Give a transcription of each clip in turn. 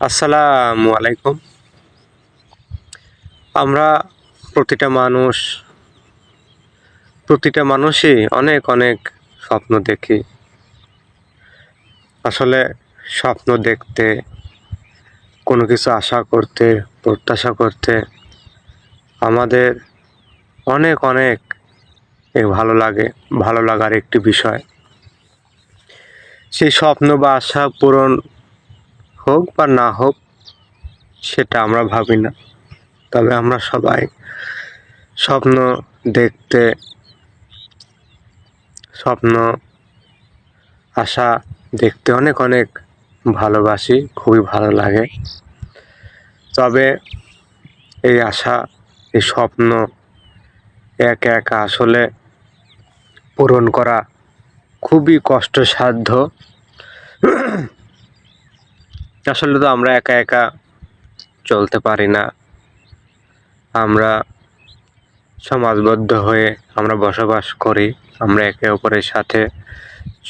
আসসালামু আলাইকুম। আমরা প্রতিটা মানুষ প্রতিটা মানুষই অনেক অনেক স্বপ্ন দেখি। আসলে স্বপ্ন দেখতে, কোনো কিছু আশা করতে, প্রত্যাশা করতে আমাদের অনেক অনেক ভালো লাগে। ভালো লাগার একটি বিষয়। সেই স্বপ্ন বা আশা পূরণ হোক বা না হোক সেটা আমরা ভাবি না। তবে আমরা সবাই স্বপ্ন দেখতে, স্বপ্ন আশা দেখতে অনেক অনেক ভালোবাসি, খুবই ভালো লাগে। তবে এই আশা, এই স্বপ্ন একা একা আসলে পূরণ করা খুবই কষ্টসাধ্য। আসলে তো আমরা একা একা চলতে পারি না। আমরা সমাজবদ্ধ হয়ে আমরা বসবাস করি। আমরা একে অপরের সাথে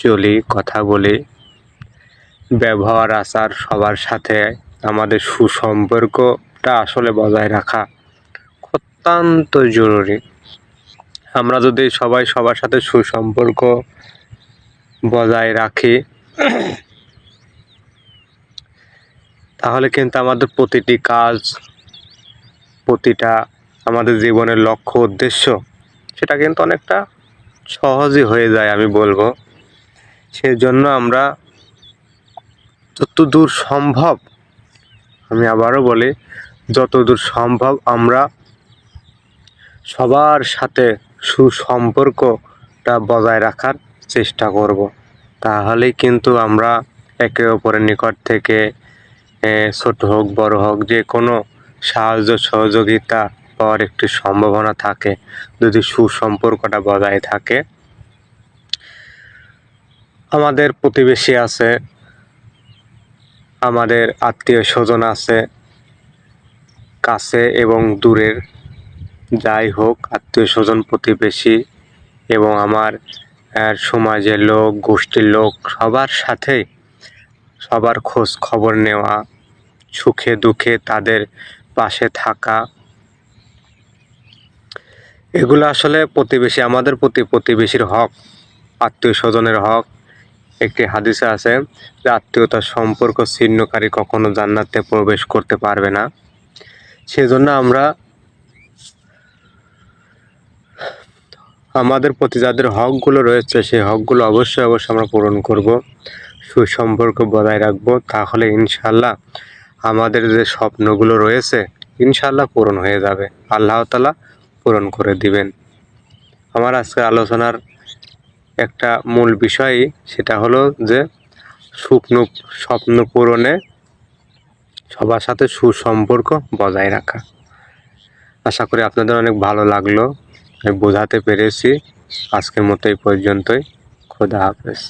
চলি, কথা বলি, ব্যবহার আচার সবার সাথে আমাদের সুসম্পর্কটা আসলে বজায় রাখা অত্যন্ত জরুরি। আমরা যদি সবাই সবার সাথে সুসম্পর্ক বজায় রাখি তাহলে কিন্তু আমাদের প্রতিটি কাজ, প্রতিটা আমাদের জীবনের লক্ষ্য উদ্দেশ্য সেটা কিন্তু অনেকটা সহজই হয়ে যায় আমি বলবো। সেজন্য আমরা যতদূর সম্ভব, আমি আবারও বলি, যতদূর সম্ভব আমরা সবার সাথে সুসম্পর্কটা বজায় রাখার চেষ্টা করব। তাহলেই কিন্তু আমরা একে অপরের নিকট থেকে ছোট হোক বড় হোক যে কোনো সাহায্য সহযোগিতা পাওয়ার একটি সম্ভাবনা থাকে যদি সুসম্পর্কটা বজায় থাকে। আমাদের প্রতিবেশী আছে, আমাদের আত্মীয় স্বজন আছে, কাছে এবং দূরের যাই হোক আত্মীয় স্বজন প্রতিবেশী এবং আমার সমাজের লোক, গোষ্ঠীর লোক সবার সাথেই সবার খোঁজ খবর নেওয়া, সুখে দুঃখে তাদের পাশে থাকা, এগুলো আসলে প্রতিবেশী, আমাদের প্রতিবেশীর হক, আত্মীয় স্বজনের হক। একটি হাদিসে আছে যে আত্মীয়তার সম্পর্ক ছিন্নকারী কখনো জান্নাতে প্রবেশ করতে পারবে না। সেজন্য আমরা আমাদের প্রতি যাদের হকগুলো রয়েছে সেই হকগুলো অবশ্যই আমরা পূরণ করব, সুসম্পর্ক বজায় রাখবো। তাহলে ইনশাল্লাহ আমাদের যে স্বপ্নগুলো রয়েছে ইনশাল্লাহ পূরণ হয়ে যাবে, আল্লাহ তাআলা পূরণ করে দিবেন। আমার আজকের আলোচনার একটা মূল বিষয় সেটা হলো যে স্বপ্ন পূরণে সবার সাথে সুসম্পর্ক বজায় রাখা। আশা করি আপনাদের অনেক ভালো লাগলো, আমি বোঝাতে পেরেছি। আজকের মতো এই পর্যন্তই। খোদা হাফেজ।